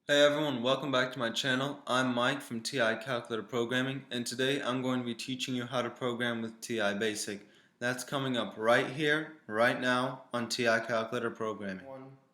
Hey everyone, welcome back to my channel. I'm Mike from TI Calculator Programming, and today I'm going to be teaching you how to program with TI Basic. That's coming up right here, right now on TI Calculator Programming.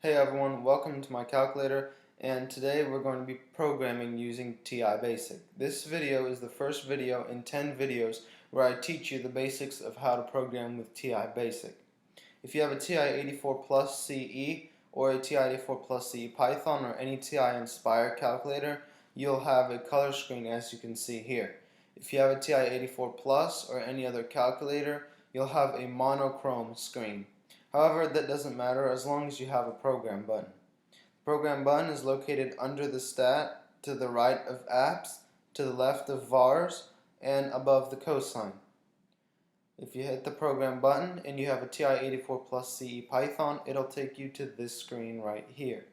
Hey everyone, welcome to my calculator, and today we're going to be programming using TI Basic. This video is the first video in 10 videos where I teach you the basics of how to program with TI Basic. If you have a TI-84 Plus CE or a TI-84 Plus CE Python or any TI Inspire calculator, you'll have a color screen as you can see here. If you have a TI-84 Plus or any other calculator, you'll have a monochrome screen. However, that doesn't matter as long as you have a program button. The program button is located under the stat, to the right of apps, to the left of vars, and above the cosine. If you hit the program button and you have a TI-84 Plus CE Python, it'll take you to this screen right here.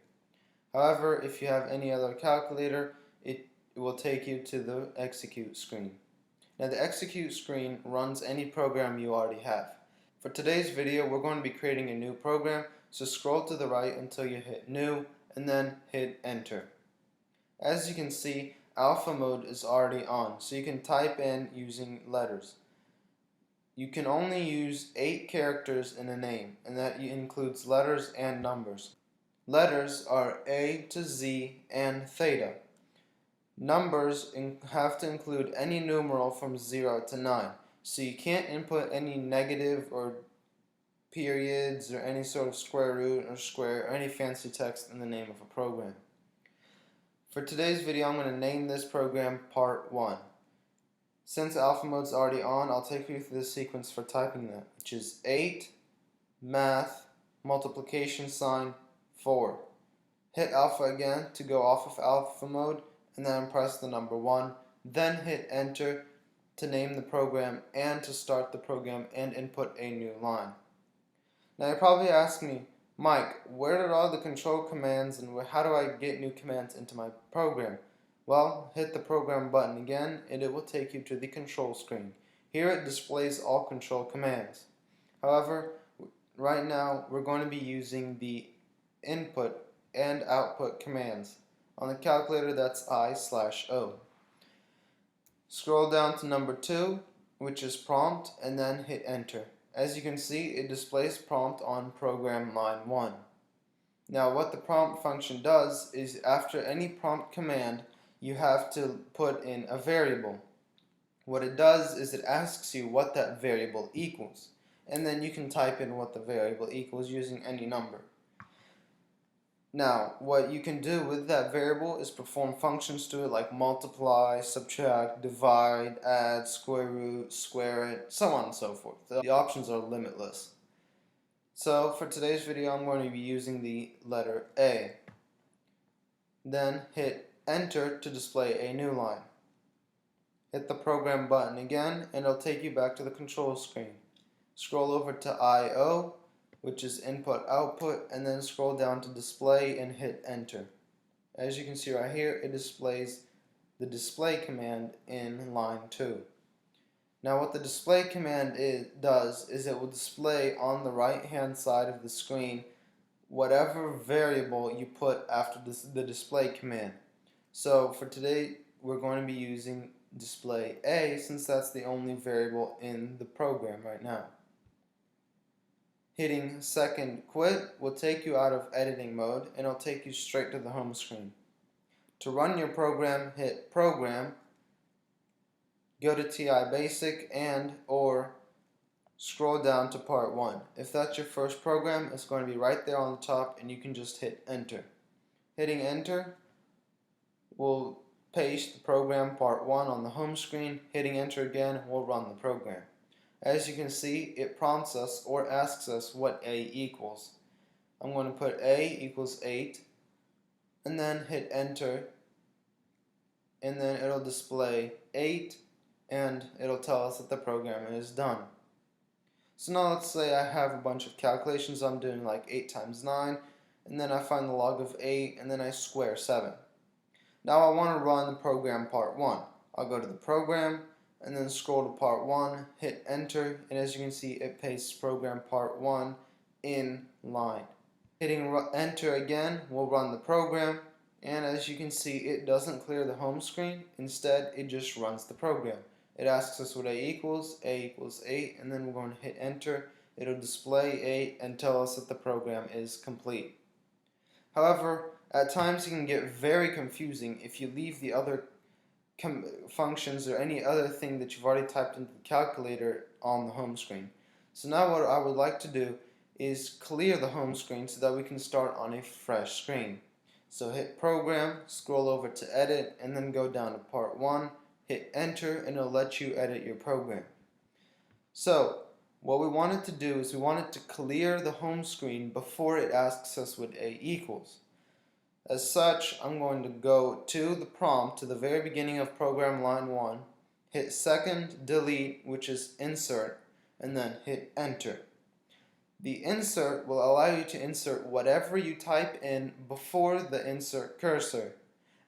However, if you have any other calculator, it will take you to the execute screen. Now the execute screen runs any program you already have. For today's video, we're going to be creating a new program, so scroll to the right until you hit new and then hit enter. As you can see, alpha mode is already on, so you can type in using letters. You can only use 8 characters in a name, and that includes letters and numbers. Letters are A to Z and theta. Numbers have to include any numeral from 0 to 9, so you can't input any negative or periods or any sort of square root or square or any fancy text in the name of a program. For today's video, I'm going to name this program Part 1. Since alpha mode's already on, I'll take you through the sequence for typing that, which is 8, math, multiplication sign, 4. Hit alpha again to go off of alpha mode, and then press the number 1. Then hit enter to name the program and to start the program and input a new line. Now you're probably asking me, Mike, where did all the control commands and how do I get new commands into my program? Well, hit the program button again and it will take you to the control screen. Here it displays all control commands. However, right now we're going to be using the input and output commands. On the calculator, that's I/O. Scroll down to number 2, which is prompt, and then hit enter. As you can see, it displays prompt on program line 1. Now what the prompt function does is after any prompt command, you have to put in a variable. What it does is it asks you what that variable equals, and then you can type in what the variable equals using any number. Now, what you can do with that variable is perform functions to it like multiply, subtract, divide, add, square root, square it, so on and so forth. The options are limitless. So for today's video, I'm going to be using the letter A. Then hit enter to display a new line. Hit the program button again and it'll take you back to the control screen. Scroll over to I/O, which is input output, and then scroll down to display and hit enter. As you can see right here, it displays the display command in line 2. Now what the display command does is it will display on the right hand side of the screen whatever variable you put after the display command. So for today we're going to be using display A since that's the only variable in the program right now. Hitting second quit will take you out of editing mode and it'll take you straight to the home screen. To run your program, hit program, go to TI Basic and or scroll down to part 1. If that's your first program, it's going to be right there on the top and you can just hit enter. Hitting enter will paste the program part 1 on the home screen. Hitting enter again will run the program. As you can see, it prompts us or asks us what A equals. I'm going to put A equals 8 and then hit enter, and then it'll display 8 and it'll tell us that the program is done. So now let's say I have a bunch of calculations I'm doing, like 8 times 9, and then I find the log of 8 and then I square 7. Now I want to run the program part 1. I'll go to the program and then scroll to part 1, hit enter, and as you can see it pastes program part 1 in line. Hitting enter again will run the program, And as you can see, it doesn't clear the home screen. Instead, it just runs the program. It asks us what A equals 8, and then we're going to hit enter. It'll display 8 and tell us that the program is complete. However, at times it can get very confusing if you leave the other functions or any other thing that you've already typed into the calculator on the home screen. So now what I would like to do is clear the home screen so that we can start on a fresh screen. So hit program, scroll over to edit, and then go down to part 1, hit enter, and it'll let you edit your program. So what we wanted to do is we wanted to clear the home screen before it asks us what A equals. As such, I'm going to go to the prompt to the very beginning of program line 1, hit second delete, which is insert, and then hit enter. The insert will allow you to insert whatever you type in before the insert cursor.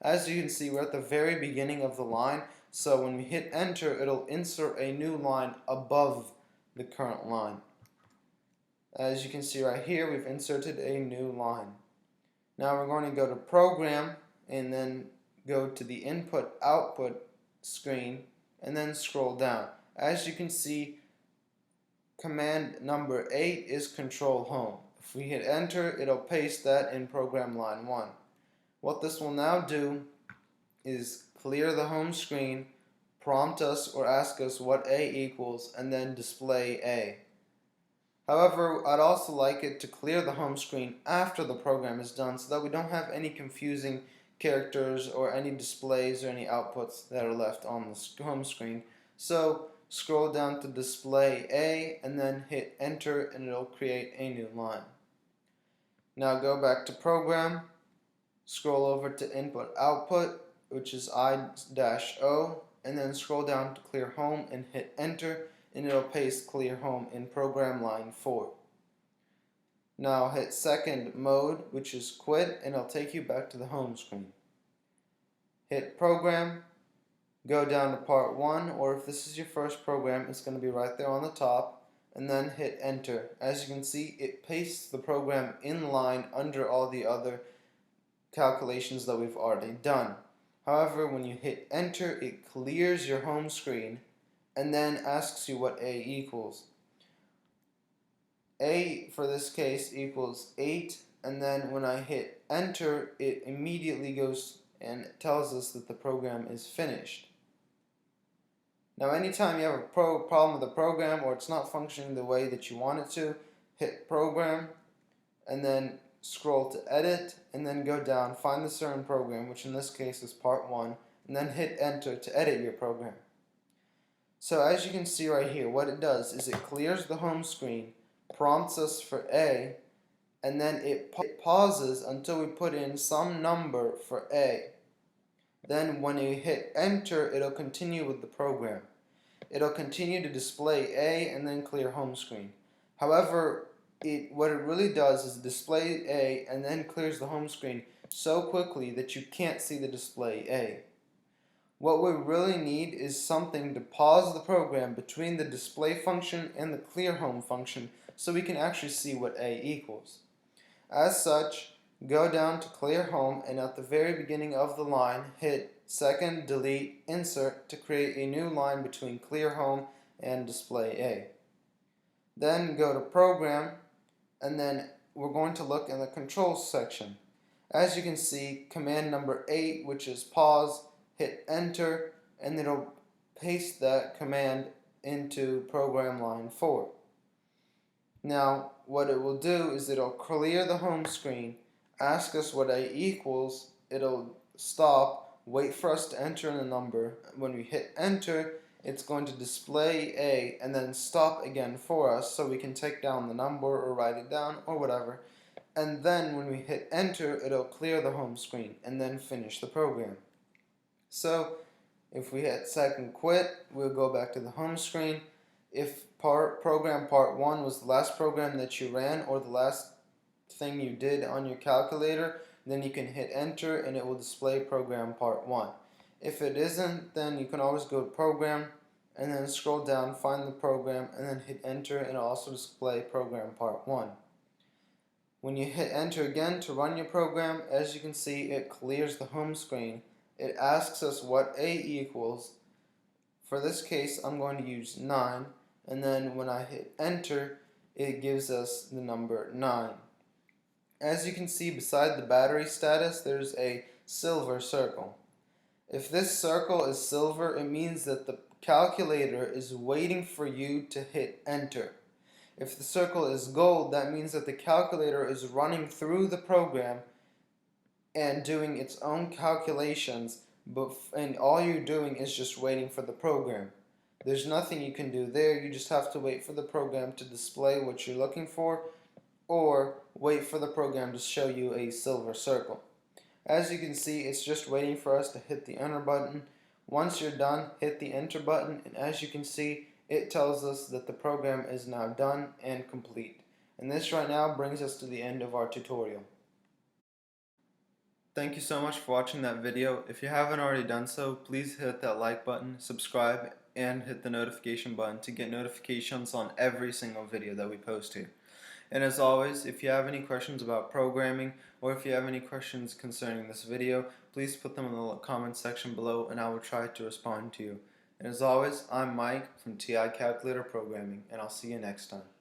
As you can see, we're at the very beginning of the line, so when we hit enter, it'll insert a new line above the current line. As you can see right here, we've inserted a new line. Now we're going to go to program and then go to the input output screen and then scroll down. As you can see, command number 8 is control home. If we hit enter, it'll paste that in program line 1. What this will now do is clear the home screen, prompt us or ask us what A equals, and then display A. However, I'd also like it to clear the home screen after the program is done so that we don't have any confusing characters or any displays or any outputs that are left on the home screen. So scroll down to display A and then hit enter and it'll create a new line. Now go back to program, scroll over to input output, which is I-O, and then scroll down to clear home and hit enter, and it'll paste clear home in program line 4. Now hit second mode, which is quit, and it'll take you back to the home screen. Hit program, go down to part 1, or if this is your first program, it's going to be right there on the top, and then hit enter. As you can see, it pastes the program in line under all the other calculations that we've already done. However, when you hit enter, it clears your home screen and then asks you what A equals. A, for this case, equals 8, and then when I hit enter, it immediately goes and tells us that the program is finished. Now anytime you have a problem with the program or it's not functioning the way that you want it to, hit program and then scroll to edit and then go down, find the certain program, which in this case is part 1, and then hit enter to edit your program. So as you can see right here, what it does is it clears the home screen, prompts us for A, and then it pauses until we put in some number for A. Then when you hit enter, it'll continue with the program. It'll continue to display A and then clear home screen. However, what it really does is display A and then clears the home screen so quickly that you can't see the display A. What we really need is something to pause the program between the display function and the clear home function so we can actually see what A equals. As such, go down to clear home and at the very beginning of the line hit second delete insert to create a new line between clear home and display A. Then go to program and then we're going to look in the controls section. As you can see, command number 8, which is pause, hit enter, and it'll paste that command into program line 4. Now what it will do is it'll clear the home screen, ask us what A equals, it'll stop, wait for us to enter in the number. When we hit enter, it's going to display A and then stop again for us so we can take down the number or write it down or whatever. And then when we hit enter, it'll clear the home screen and then finish the program. So if we hit second quit, we'll go back to the home screen. If program part 1 was the last program that you ran or the last thing you did on your calculator, then you can hit enter and it will display program part 1. If it isn't, then you can always go to program and then scroll down, find the program, and then hit enter and it'll also display program part 1. When you hit enter again to run your program, as you can see, it clears the home screen. It asks us what a equals. For this case, I'm going to use 9, and then when I hit enter, it gives us the number 9. As you can see, beside the battery status, there's a silver circle. If this circle is silver, it means that the calculator is waiting for you to hit enter. If the circle is gold, that means that the calculator is running through the program and doing its own calculations, and all you're doing is just waiting for the program. There's nothing you can do there. You just have to wait for the program to display what you're looking for, or wait for the program to show you a silver circle. As you can see, it's just waiting for us to hit the enter button. Once you're done, hit the enter button, and as you can see, it tells us that the program is now done and complete. And this right now brings us to the end of our tutorial. Thank you so much for watching that video. If you haven't already done so, please hit that like button, subscribe, and hit the notification button to get notifications on every single video that we post here. And as always, if you have any questions about programming, or if you have any questions concerning this video, please put them in the comment section below and I will try to respond to you. And as always, I'm Mike from TI Calculator Programming, and I'll see you next time.